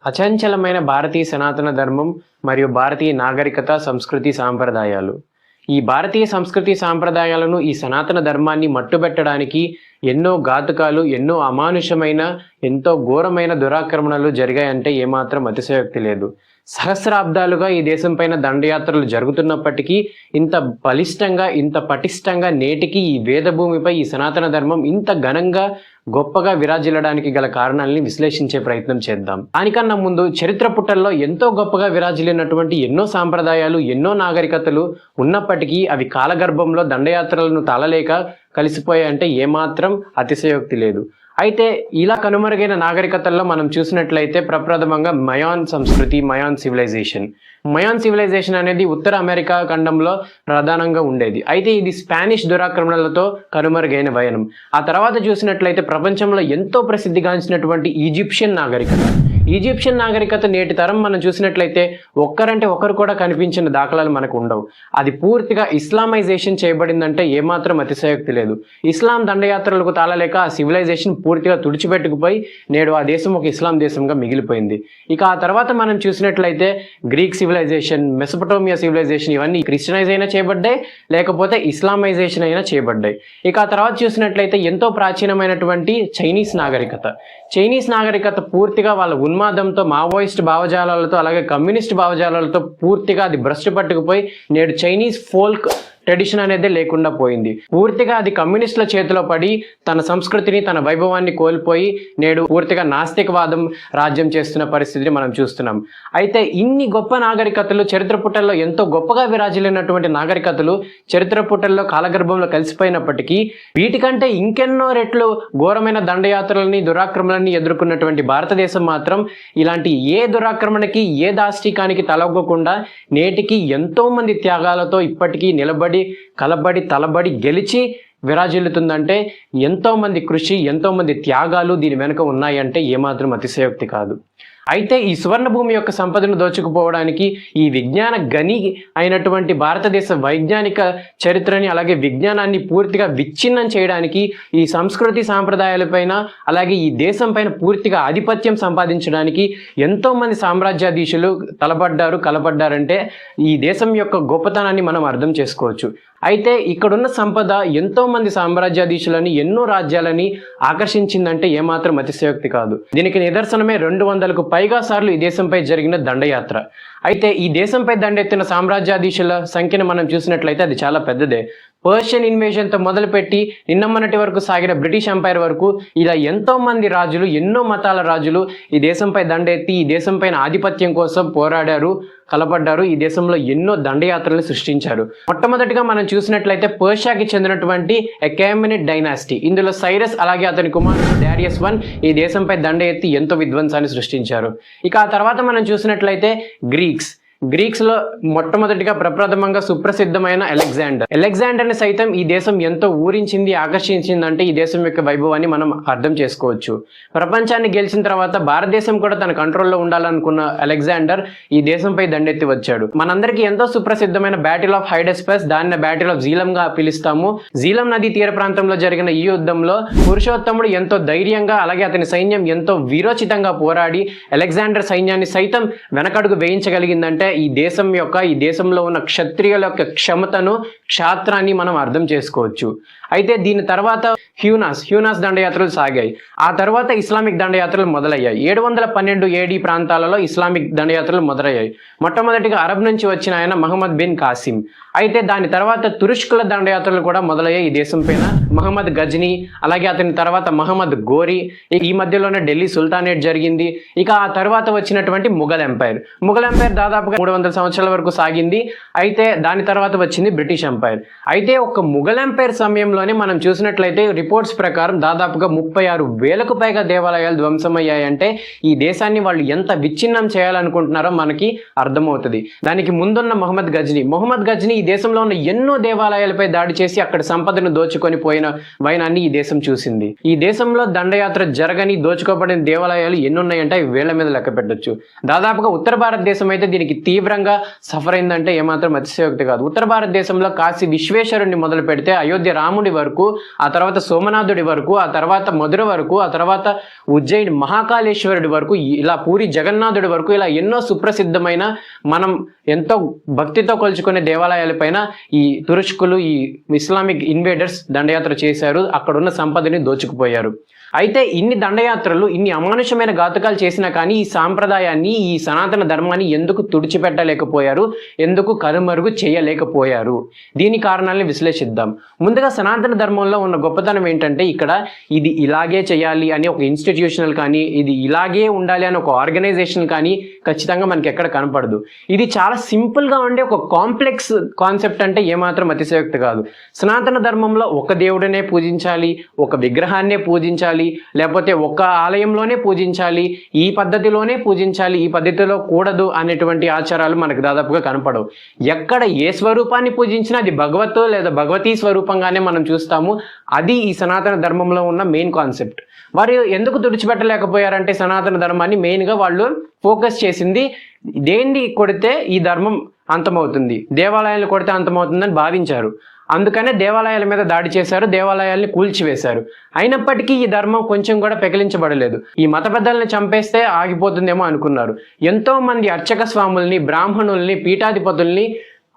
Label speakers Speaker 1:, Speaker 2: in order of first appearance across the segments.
Speaker 1: అచంచలమైన భారతీయ సనాతన ధర్మం మరియు భారతీయ నాగరికత సంస్కృతి సాంప్రదాయాలు. ఈ భారతీయ సంస్కృతి సాంప్రదాయాలను, ఈ సనాతన ధర్మాన్ని మట్టుబెట్టడానికి ఎన్నో ఘాతుకాలు, ఎన్నో అమానుషమైన, ఎంతో ఘోరమైన దురాక్రమణలు జరిగాయంటే ఏమాత్రం అతిశయోక్తి లేదు. సహస్రాబ్దాలుగా ఈ దేశం పైన దండయాత్రలు జరుగుతున్నప్పటికీ ఇంత బలిష్టంగా, ఇంత పటిష్టంగా నేటికి ఈ వేదభూమిపై ఈ సనాతన ధర్మం ఇంత ఘనంగా, గొప్పగా విరాజిల్లడానికి గల కారణాలని విశ్లేషించే ప్రయత్నం చేద్దాం. దానికన్నా ముందు చరిత్ర పుటల్లో ఎంతో గొప్పగా విరాజిల్లినటువంటి ఎన్నో సాంప్రదాయాలు, ఎన్నో నాగరికతలు ఉన్నప్పటికీ అవి కాలగర్భంలో దండయాత్రలను తాళలేక కలిసిపోయాయంటే ఏమాత్రం అతిశయోక్తి లేదు. అయితే ఇలా కనుమరుగైన నాగరికతల్లో మనం చూసినట్లయితే ప్రప్రథమంగా మయాన్ సంస్కృతి, మయాన్ సివిలైజేషన్ అనేది ఉత్తర అమెరికా ఖండంలో ప్రధానంగా ఉండేది. అయితే ఇది స్పానిష్ దురాక్రమణలతో కనుమరుగైన వయనం. ఆ తర్వాత చూసినట్లయితే ప్రపంచంలో ఎంతో ప్రసిద్ధిగాంచినటువంటి ఈజిప్షియన్ నాగరికత నేటి తరం మనం చూసినట్లయితే ఒక్కరంటే ఒకరు కూడా కనిపించిన దాఖలాలు మనకు ఉండవు. అది పూర్తిగా ఇస్లామైజేషన్ చేయబడిందంటే ఏమాత్రం అతిశయోక్తి లేదు. ఇస్లాం దండయాత్రలకు తాళలేక ఆ సివిలైజేషన్ పూర్తిగా తుడిచిపెట్టుకుపోయి నేడు ఆ దేశం ఒక ఇస్లాం దేశంగా మిగిలిపోయింది. ఇక ఆ తర్వాత మనం చూసినట్లయితే గ్రీక్ సివిలైజేషన్, మెసొపటోమియా సివిలైజేషన్, ఇవన్నీ క్రిస్టియనైజ్ అయినా చేయబడ్డాయి, లేకపోతే ఇస్లామైజేషన్ అయినా చేయబడ్డాయి. ఇక ఆ తర్వాత చూసినట్లయితే ఎంతో ప్రాచీనమైనటువంటి చైనీస్ నాగరికత పూర్తిగా వాళ్ళ ఉన్మాదంతో, మావోయిస్ట్ భావజాలాలతో, అలాగే కమ్యూనిస్ట్ భావజాలాలతో పూర్తిగా అది భ్రష్టు పట్టుకుపోయి నేడు చైనీస్ ఫోల్క్ ట్రెడిషన్ అనేది లేకుండా పోయింది. పూర్తిగా అది కమ్యూనిస్టుల చేతిలో పడి తన సంస్కృతిని, తన వైభవాన్ని కోల్పోయి నేడు పూర్తిగా నాస్తికవాదం రాజ్యం చేస్తున్న పరిస్థితిని మనం చూస్తున్నాం. అయితే ఇన్ని గొప్ప నాగరికతలు, చరిత్ర పుటల్లో ఎంతో గొప్పగా విరాజిల్లినటువంటి నాగరికతలు చరిత్ర పుటల్లో కాలగర్భంలో కలిసిపోయినప్పటికీ వీటికంటే ఇంకెన్నో రెట్లు ఘోరమైన దండయాత్రలని, దురాక్రమణని ఎదుర్కొన్నటువంటి భారతదేశం మాత్రం ఇలాంటి ఏ దురాక్రమణకి, ఏ దాష్టికానికి తలొగ్గకుండా నేటికి ఎంతో మంది త్యాగాలతో ఇప్పటికీ నిలబడి, కలబడి, తలబడి, గెలిచి విరాజిల్లుతుందంటే ఎంతో మంది కృషి, ఎంతో మంది త్యాగాలు దీని వెనుక ఉన్నాయంటే ఏమాత్రం అతిశయోక్తి కాదు. అయితే ఈ సువర్ణ భూమి యొక్క సంపదను దోచుకుపోవడానికి, ఈ విజ్ఞాన గని అయినటువంటి భారతదేశ వైజ్ఞానిక చరిత్రని, అలాగే విజ్ఞానాన్ని పూర్తిగా విచ్ఛిన్నం చేయడానికి, ఈ సంస్కృతి సాంప్రదాయాలపైన, అలాగే ఈ దేశం పైన పూర్తిగా ఆధిపత్యం సంపాదించడానికి ఎంతో మంది సామ్రాజ్యాధీశులు కలబడ్డారంటే ఈ దేశం యొక్క గొప్పతనాన్ని మనం అర్థం చేసుకోవచ్చు. అయితే ఇక్కడున్న సంపద ఎంతో మంది సామ్రాజ్యాధీశులని, ఎన్నో రాజ్యాలని ఆకర్షించిందంటే ఏమాత్రం అతిశయోక్తి కాదు. దీనికి నిదర్శనమే 200కు పైగా సార్లు ఈ దేశంపై జరిగిన దండయాత్ర. అయితే ఈ దేశంపై దండెత్తిన సామ్రాజ్యాధీశుల సంఖ్యను మనం చూసినట్లయితే అది చాలా పెద్దదే. పర్షియన్ ఇన్వేషన్తో మొదలుపెట్టి నిన్నమ్మనటి వరకు సాగిన బ్రిటిష్ ఎంపైర్ వరకు ఇలా ఎంతో మంది రాజులు, ఎన్నో మతాల రాజులు ఈ దేశంపై దండెత్తి ఈ దేశంపైన ఆధిపత్యం కోసం పోరాడారు, కలబడ్డారు. ఈ దేశంలో ఎన్నో దండయాత్రలు సృష్టించారు. మొట్టమొదటిగా మనం చూసినట్లయితే పర్షియాకి చెందినటువంటి అకామెనిడ్ డైనాసిటీ, ఇందులో సైరస్ అలాగే అతని కుమారుడు డారియస్ I ఈ దేశంపై దండ ఎత్తి ఎంతో విధ్వంసాన్ని సృష్టించారు. ఇక ఆ తర్వాత మనం చూసినట్లయితే గ్రీక్స్లో మొట్టమొదటిగా ప్రప్రథమంగా సుప్రసిద్ధమైన అలెగ్జాండర్ని సైతం ఈ దేశం ఎంతో ఊరించింది, ఆకర్షించిందంటే ఈ దేశం యొక్క వైభవాన్ని మనం అర్థం చేసుకోవచ్చు. ప్రపంచాన్ని గెలిచిన తర్వాత భారతదేశం కూడా తన కంట్రోల్లో ఉండాలనుకున్న అలెగ్జాండర్ ఈ దేశంపై దండెత్తి వచ్చాడు. మనందరికీ ఎంతో సుప్రసిద్ధమైన బ్యాటిల్ ఆఫ్ హైడెస్పస్, దాన్ని బ్యాటిల్ ఆఫ్ జీలంగా పిలుస్తాము. జీలం నది తీర ప్రాంతంలో జరిగిన ఈ యుద్ధంలో పురుషోత్తముడు ఎంతో ధైర్యంగా, అలాగే అతని సైన్యం ఎంతో వీరోచితంగా పోరాడి అలెగ్జాండర్ సైన్యాన్ని సైతం వెనకడుగు వేయించగలిగిందంటే ఈ దేశంలో ఉన్న క్షత్రియుల యొక్క క్షమతను, క్షాత్రాన్ని మనం అర్థం చేసుకోవచ్చు. అయితే దీని తర్వాత హ్యూనాస్ దండయాత్రలు సాగాయి. ఆ తర్వాత ఇస్లామిక్ దండయాత్రలు మొదలయ్యాయి. 712 AD ప్రాంతాలలో ఇస్లామిక్ దండయాత్రలు మొదలయ్యాయి. మొట్టమొదటిగా అరబ్ నుంచి వచ్చిన ఆయన మహమ్మద్ బిన్ కాసిం. అయితే దాని తర్వాత తురుష్కుల దండయాత్రలు కూడా మొదలయ్యాయి ఈ దేశం పైన. మహమ్మద్ గజ్నీ, అలాగే అతని తర్వాత మహమ్మద్ గోరీ, ఈ మధ్యలోనే ఢిల్లీ సుల్తానేట్ జరిగింది. ఇక ఆ తర్వాత వచ్చినటువంటి ముఘల్ ఎంపైర్ దాదాపుగా 300 సంవత్సరాల వరకు సాగింది. అయితే దాని తర్వాత వచ్చింది బ్రిటిష్ ఎంపైర్. అయితే ఒక ముఘల్ ఎంపైర్ సమయంలోనే మనం చూసినట్లయితే రిపోర్ట్స్ ప్రకారం దాదాపుగా 36,000కు పైగా దేవాలయాలు ధ్వంసమయ్యాయంటే ఈ దేశాన్ని వాళ్ళు ఎంత విచ్ఛిన్నం చేయాలనుకుంటున్నారో మనకి అర్థమవుతుంది. దానికి ముందున్న మహమ్మద్ గజ్నీ ఈ దేశంలో ఉన్న ఎన్నో దేవాలయాలపై దాడి చేసి అక్కడ సంపదను దోచుకొని పోయిన వైనాన్ని ఈ దేశం చూసింది. ఈ దేశంలో దండయాత్ర జరగని, దోచుకోబడిన దేవాలయాలు ఎన్నున్నాయంటే అవి వేళ్ల మీద లెక్క పెట్టొచ్చు. దాదాపుగా ఉత్తర భారతదేశం అయితే దీనికి తీవ్రంగా సఫర్ అయిందంటే ఏమాత్రం అతిశయోక్తి కాదు. ఉత్తర భారతదేశంలో కాశీ విశ్వేశ్వరుణ్ణి మొదలు పెడితే, అయోధ్య రాముడి తిరుపతి వరకు, ఆ తర్వాత సోమనాథుడి వరకు, ఆ తర్వాత మధుర వరకు, ఆ తర్వాత ఉజ్జయిని మహాకాళేశ్వరుడి వరకు, ఇలా పూరి జగన్నాథుడి వరకు, ఇలా ఎన్నో సుప్రసిద్ధమైన మనం ఎంతో భక్తితో కొలుచుకునే దేవాలయాలపైన ఈ తురుష్కులు, ఈ ఇస్లామిక్ ఇన్వేడర్స్ దండయాత్ర చేశారు. అక్కడున్న సంపదని దోచుకుపోయారు. అయితే ఇన్ని దండయాత్రలు, ఇన్ని అమానుషమైన ఘాతుకాలు చేసినా కానీ ఈ సాంప్రదాయాన్ని, ఈ సనాతన ధర్మాన్ని ఎందుకు తుడిచిపెట్టలేకపోయారు, ఎందుకు కనుమరుగు చేయలేకపోయారు? దీని కారణాలను విశ్లేషిద్దాం. ముందుగా సనాతన ధర్మంలో ఉన్న గొప్పతనం ఏంటంటే, ఇక్కడ ఇది ఇలాగే చేయాలి అని ఒక ఇన్స్టిట్యూషనల్ కానీ, ఇది ఇలాగే ఉండాలి అని ఒక ఆర్గనైజేషన్ కానీ ఖచ్చితంగా మనకి ఎక్కడ కనపడదు. ఇది చాలా సింపుల్గా ఉండే ఒక కాంప్లెక్స్ కాన్సెప్ట్ అంటే ఏమాత్రం అతిశయోక్తి కాదు. సనాతన ధర్మంలో ఒక దేవుడినే పూజించాలి, ఒక విగ్రహాన్నే పూజించాలి, లేకపోతే ఒక ఆలయంలోనే పూజించాలి, ఈ పద్ధతిలోనే పూజించాలి, ఈ పద్ధతిలో కూడదు అనేటువంటి ఆచారాలు మనకు దాదాపుగా కనపడవు. ఎక్కడ ఏ స్వరూపాన్ని పూజించినా అది భగవతో లేదా భగవతీ స్వరూపంగానే మనం చూస్తాము. అది ఈ సనాతన ధర్మంలో ఉన్న మెయిన్ కాన్సెప్ట్. వారు ఎందుకు తుడిచిపెట్టలేకపోయారంటే సనాతన ధర్మాన్ని మెయిన్గా వాళ్ళు ఫోకస్ చేసింది దేన్ని కొడితే ఈ ధర్మం అంతమవుతుంది, దేవాలయాలు కొడితే అంతమవుతుందని భావించారు. అందుకనే దేవాలయాల మీద దాడి చేశారు, దేవాలయాల్ని కూల్చివేశారు. అయినప్పటికీ ఈ ధర్మం కొంచెం కూడా పెకిలించబడలేదు. ఈ మత పెద్దల్ని చంపేస్తే ఆగిపోతుందేమో అనుకున్నారు. ఎంతో మంది అర్చక స్వాముల్ని, బ్రాహ్మణుల్ని, పీఠాధిపతుల్ని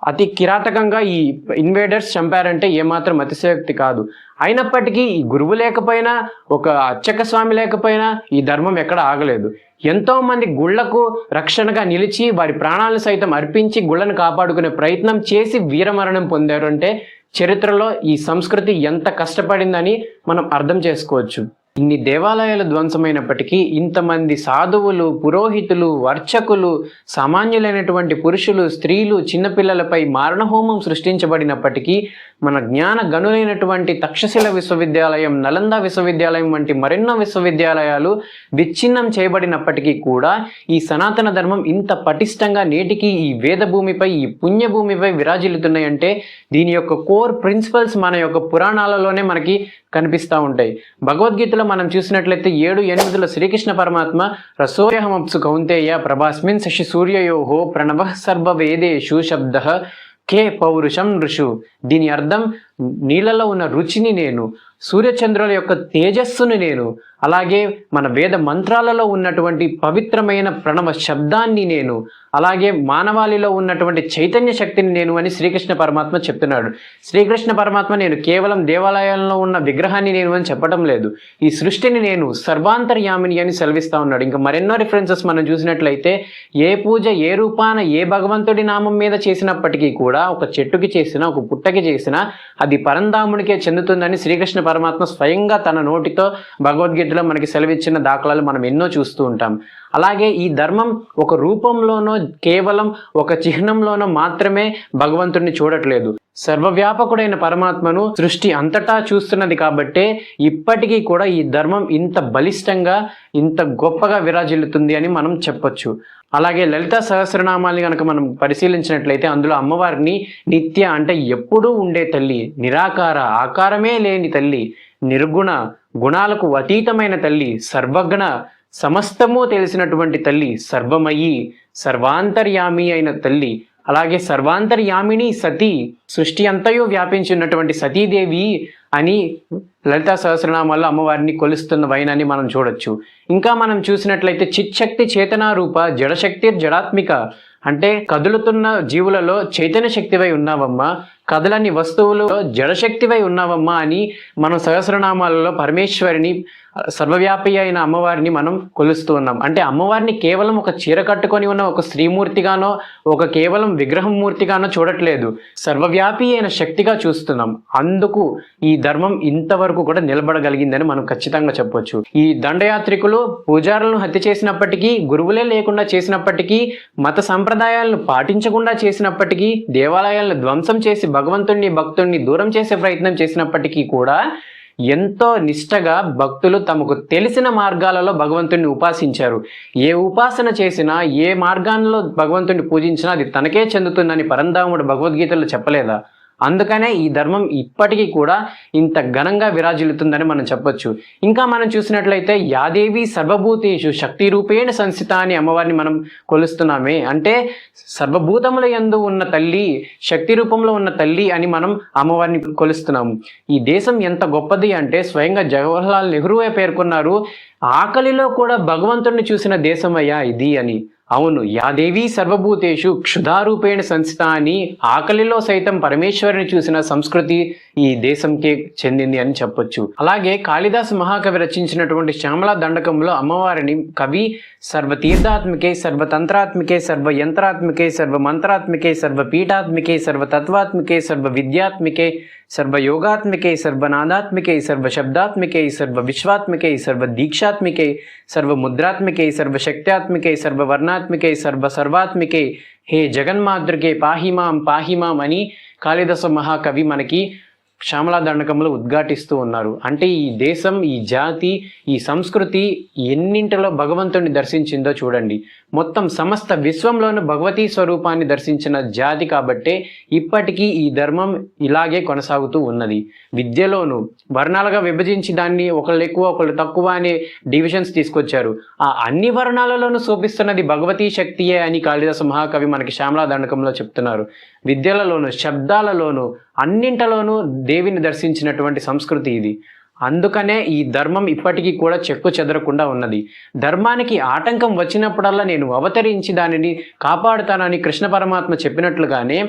Speaker 1: అతి కిరాతకంగా ఈ ఇన్వేడర్స్ చంపారంటే ఏమాత్రం అతిశయోక్తి కాదు. అయినప్పటికీ ఈ గురువు లేకపోయినా, ఒక అర్చక స్వామి లేకపోయినా ఈ ధర్మం ఎక్కడ ఆగలేదు. ఎంతో మంది గుళ్లకు రక్షణగా నిలిచి వారి ప్రాణాలను సైతం అర్పించి గుళ్ళను కాపాడుకునే ప్రయత్నం చేసి వీరమరణం పొందారు అంటే చరిత్రలో ఈ సంస్కృతి ఎంత కష్టపడిందని మనం అర్థం చేసుకోవచ్చు. ఇన్ని దేవాలయాలు ధ్వంసమైనప్పటికీ ఇంతమంది సాధువులు, పురోహితులు, అర్చకులు, సామాన్యులైనటువంటి పురుషులు, స్త్రీలు, చిన్నపిల్లలపై మారణహోమం సృష్టించబడినప్పటికీ మన జ్ఞాన గనులైనటువంటి తక్షశిల విశ్వవిద్యాలయం, నలంద విశ్వవిద్యాలయం వంటి మరెన్నో విశ్వవిద్యాలయాలు విచ్ఛిన్నం చేయబడినప్పటికీ కూడా ఈ సనాతన ధర్మం ఇంత పటిష్టంగా నేటికి ఈ వేదభూమిపై, ఈ పుణ్యభూమిపై విరాజిల్లుతున్నాయంటే దీని యొక్క కోర్ ప్రిన్సిపల్స్ మన యొక్క పురాణాలలోనే మనకి కనిపిస్తూ ఉంటాయి. భగవద్గీతలో మనం చూసినట్లయితే 7:8 శ్రీకృష్ణ పరమాత్మ రసోయహమప్సు కౌంతేయ ప్రభాస్మిన్ శశి సూర్యయోహో ప్రణవ సర్వ వేదేషు శబ్ద కే పౌరుషం ఋషు. దీని అర్థం నీళ్ళలో ఉన్న రుచిని నేను, సూర్యచంద్రుల యొక్క తేజస్సును నేను, అలాగే మన వేద మంత్రాలలో ఉన్నటువంటి పవిత్రమైన ప్రణవ శబ్దాన్ని నేను, అలాగే మానవాళిలో ఉన్నటువంటి చైతన్య శక్తిని నేను అని శ్రీకృష్ణ పరమాత్మ చెప్తున్నాడు. శ్రీకృష్ణ పరమాత్మ నేను కేవలం దేవాలయాల్లో ఉన్న విగ్రహాన్ని నేను అని చెప్పడం లేదు, ఈ సృష్టిని నేను సర్వాంతర్యామిని అని సెలవిస్తా ఉన్నాడు. ఇంకా మరెన్నో రిఫరెన్సెస్ మనం చూసినట్లయితే ఏ పూజ ఏ రూపాన ఏ భగవంతుడి నామం మీద చేసినప్పటికీ కూడా, ఒక చెట్టుకి చేసినా, ఒక పుట్టకి చేసినా అది పరంధామునికే చెందుతుందని శ్రీకృష్ణ పరమాత్మ స్వయంగా తన నోటితో భగవద్గీతలో మనకి సెలవిచ్చిన దాఖలాలు మనం ఎన్నో చూస్తూ ఉంటాం. అలాగే ఈ ధర్మం ఒక రూపంలోనో కేవలం ఒక చిహ్నంలోనో మాత్రమే భగవంతుడిని చూడట్లేదు. సర్వవ్యాపకుడైన పరమాత్మను సృష్టి అంతటా చూస్తున్నది కాబట్టే ఇప్పటికీ కూడా ఈ ధర్మం ఇంత బలిష్టంగా, ఇంత గొప్పగా విరాజిల్లుతుంది అని మనం చెప్పొచ్చు. అలాగే లలిత సహస్రనామాల్ని కనుక మనం పరిశీలించినట్లయితే అందులో అమ్మవారిని నిత్య అంటే ఎప్పుడూ ఉండే తల్లి, నిరాకార ఆకారమే లేని తల్లి, నిర్గుణ గుణాలకు అతీతమైన తల్లి, సర్వజ్ఞ సమస్తము తెలిసినటువంటి తల్లి, సర్వమయి సర్వాంతర్యామి అయిన తల్లి, అలాగే సర్వాంతర్యామిని సతీ, సృష్టి అంతయు వ్యాపించినటువంటి సతీదేవి అని లలితా సహస్రనామాల్లో అమ్మవారిని కొలుస్తున్న వైనాన్ని మనం చూడొచ్చు. ఇంకా మనం చూసినట్లయితే చిచ్చక్తి చేతనారూప జడశక్తి జడాత్మిక అంటే కదులుతున్న జీవులలో చైతన్య శక్తివై ఉన్నావమ్మా, కదలని వస్తువులు జడశక్తివై ఉన్నావమ్మా అని మనం సహస్రనామాలలో పరమేశ్వరిని, సర్వవ్యాపి అయిన అమ్మవారిని మనం కొలుస్తూ ఉన్నాం. అంటే అమ్మవారిని కేవలం ఒక చీర కట్టుకొని ఉన్న ఒక స్త్రీమూర్తిగానో, ఒక కేవలం విగ్రహం మూర్తిగానో చూడట్లేదు, సర్వవ్యాపి అయిన శక్తిగా చూస్తున్నాం. అందుకు ఈ ధర్మం ఇంతవరకు కూడా నిలబడగలిగిందని మనం ఖచ్చితంగా చెప్పొచ్చు. ఈ దండయాత్రికులు పూజారులను హత్య చేసినప్పటికీ, గురువులే లేకుండా చేసినప్పటికీ, మత సంప్రదాయాలను పాటించకుండా చేసినప్పటికీ, దేవాలయాలను ధ్వంసం చేసి భగవంతుణ్ణి భక్తుణ్ణి దూరం చేసే ప్రయత్నం చేసినప్పటికీ కూడా ఎంతో నిష్టగా భక్తులు తమకు తెలిసిన మార్గాలలో భగవంతుణ్ణి ఉపాసించారు. ఏ ఉపాసన చేసినా, ఏ మార్గాల్లో భగవంతుణ్ణి పూజించినా అది తనకే చెందుతుందని పరంధాముడు భగవద్గీతలో చెప్పలేదా? అందుకనే ఈ ధర్మం ఇప్పటికీ కూడా ఇంత ఘనంగా విరాజిల్లుతుందని మనం చెప్పొచ్చు. ఇంకా మనం చూసినట్లయితే యాదేవి సర్వభూతేషు శక్తి రూపేణ సంస్థిత అని అమ్మవారిని మనం కొలుస్తున్నామే. అంటే సర్వభూతముల యందు ఉన్న తల్లి, శక్తి రూపంలో ఉన్న తల్లి అని మనం అమ్మవారిని కొలుస్తున్నాము. ఈ దేశం ఎంత గొప్పది అంటే స్వయంగా జవహర్లాల్ నెహ్రూవే పేర్కొన్నారు, ఆకలిలో కూడా భగవంతుడిని చూసిన దేశమయ్యా ఇది అని. అవును, యాదేవి సర్వభూతేషు క్షుధారూపేణ సంస్థ అని ఆకలిలో సైతం పరమేశ్వరుని చూసిన సంస్కృతి ఈ దేశంకే చెందింది అని చెప్పొచ్చు. అలాగే కాళిదాసు మహాకవి రచించినటువంటి శ్యామలా దండకంలో అమ్మవారిని కవి సర్వతీర్థాత్మికే, సర్వతంత్రాత్మికే, సర్వయంత్రాత్మికే, సర్వమంత్రాత్మికే, సర్వపీఠాత్మికే, సర్వతత్వాత్మికే, సర్వవిద్యాత్మికే, సర్వయోగాత్మికే, సర్వనాదాత్మికే, సర్వశబ్దాత్మికే, సర్వవిశ్వాత్మికే, సర్వదీక్షాత్మికే, సర్వముద్రాత్మికే, సర్వశక్త్యాత్మికే, సర్వవర్ణాత్మికే, సర్వసర్వాత్మికే, హే జగన్మాతృకే పాహిమాం అని కాళిదాస మహాకవి మనకి శ్యామలా దండకంలో ఉద్ఘాటిస్తూ ఉన్నారు. అంటే ఈ దేశం, ఈ జాతి, ఈ సంస్కృతి ఎన్నింటిలో భగవంతుడిని దర్శించిందో చూడండి. మొత్తం సమస్త విశ్వంలోనూ భగవతీ స్వరూపాన్ని దర్శించిన జాతి కాబట్టే ఇప్పటికీ ఈ ధర్మం ఇలాగే కొనసాగుతూ ఉన్నది. విద్యలోనూ వర్ణాలుగా విభజించి దాన్ని ఒకళ్ళు ఎక్కువ ఒకళ్ళు తక్కువ అనే డివిజన్స్ తీసుకొచ్చారు. ఆ అన్ని వర్ణాలలోనూ శోభిస్తున్నది భగవతీ శక్తియే అని కాళిదాస మహాకవి మనకి శ్యామలా దండకంలో చెప్తున్నారు. విద్యలలోనూ, శబ్దాలలోనూ, అన్నింటలోనూ దేవిని దర్శించినటువంటి సంస్కృతి ఇది. అందుకనే ఈ ధర్మం ఇప్పటికీ కూడా చెక్కు చెదరకుండా ఉన్నది. ధర్మానికి ఆటంకం వచ్చినప్పుడల్లా నేను అవతరించి దానిని కాపాడుతానని కృష్ణ పరమాత్మ చెప్పినట్లుగానే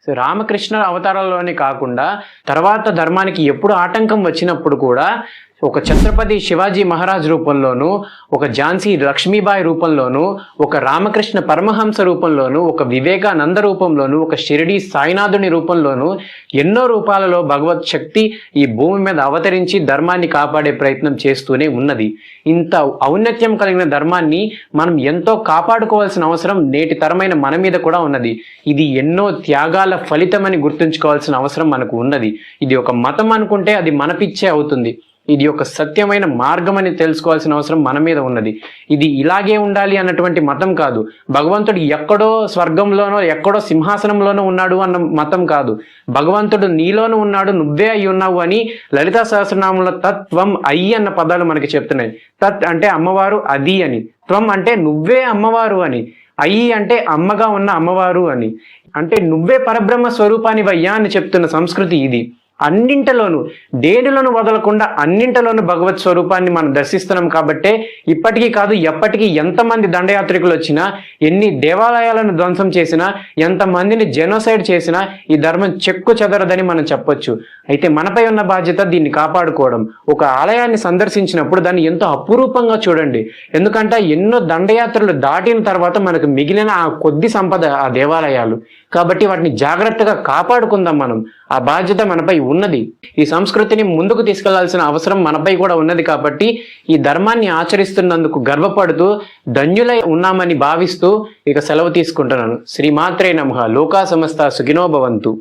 Speaker 1: రామకృష్ణ అవతారాల్లోనే కాకుండా తర్వాత ధర్మానికి ఎప్పుడు ఆటంకం వచ్చినప్పుడు కూడా ఒక ఛత్రపతి శివాజీ మహారాజ్ రూపంలోను, ఒక ఝాన్సీ లక్ష్మీబాయి రూపంలోను, ఒక రామకృష్ణ పరమహంస రూపంలోను, ఒక వివేకానంద రూపంలోను, ఒక షిరిడి సాయినాథుని రూపంలోను, ఎన్నో రూపాలలో భగవత్ శక్తి ఈ భూమి మీద అవతరించి ధర్మాన్ని కాపాడే ప్రయత్నం చేస్తూనే ఉన్నది. ఇంత ఔన్నత్యం కలిగిన ధర్మాన్ని మనం ఎంతో కాపాడుకోవాల్సిన అవసరం నేటి తరమైన మన మీద కూడా ఉన్నది. ఇది ఎన్నో త్యాగాల ఫలితమని గుర్తుంచుకోవాల్సిన అవసరం మనకు ఉన్నది. ఇది ఒక మతం అనుకుంటే అది మన పిచ్చే అవుతుంది. ఇది ఒక సత్యమైన మార్గం అని తెలుసుకోవాల్సిన అవసరం మన మీద ఉన్నది. ఇది ఇలాగే ఉండాలి అన్నటువంటి మతం కాదు. భగవంతుడు ఎక్కడో స్వర్గంలోనో ఎక్కడో సింహాసనంలోనో ఉన్నాడు అన్న మతం కాదు. భగవంతుడు నీలోనూ ఉన్నాడు, నువ్వే అయి ఉన్నావు అని లలితా సహస్రనామంలో తత్వం అయ్యి అన్న పదాలు మనకి చెప్తున్నాయి. తత్ అంటే అమ్మవారు, అది అని. త్వం అంటే నువ్వే అమ్మవారు అని. అయ్యి అంటే అమ్మగా ఉన్న అమ్మవారు అని. అంటే నువ్వే పరబ్రహ్మ స్వరూపానివయ్యా అని చెప్తున్న సంస్కృతి ఇది. అన్నింటిలోనూ, దేనిలోనూ వదలకుండా అన్నింటిలోనూ భగవత్ స్వరూపాన్ని మనం దర్శిస్తున్నాం కాబట్టే ఇప్పటికీ కాదు ఎప్పటికీ ఎంతమంది దండయాత్రికులు వచ్చినా, ఎన్ని దేవాలయాలను ధ్వంసం చేసినా, ఎంతమందిని జెనోసైడ్ చేసినా ఈ ధర్మం చెక్కు చెదరదని మనం చెప్పొచ్చు. అయితే మనపై ఉన్న బాధ్యత దీన్ని కాపాడుకోవడం. ఒక ఆలయాన్ని సందర్శించినప్పుడు దాన్ని ఎంతో అపురూపంగా చూడండి. ఎందుకంటే ఎన్నో దండయాత్రలు దాటిన తర్వాత మనకు మిగిలిన ఆ కొద్ది సంపద ఆ దేవాలయాలు. కాబట్టి వాటిని జాగ్రత్తగా కాపాడుకుందాం మనం. ఆ బాధ్యత మనపై ఉన్నది. ఈ సంస్కృతిని ముందుకు తీసుకెళ్లాల్సిన అవసరం మనపై కూడా ఉన్నది. కాబట్టి ఈ ధర్మాన్ని ఆచరిస్తున్నందుకు గర్వపడుతూ ధన్యులై ఉన్నామని భావిస్తూ ఇక సెలవు తీసుకుంటున్నాను. శ్రీమాత్రే నమః. లోకా సమస్త సుఖినో భవంతు.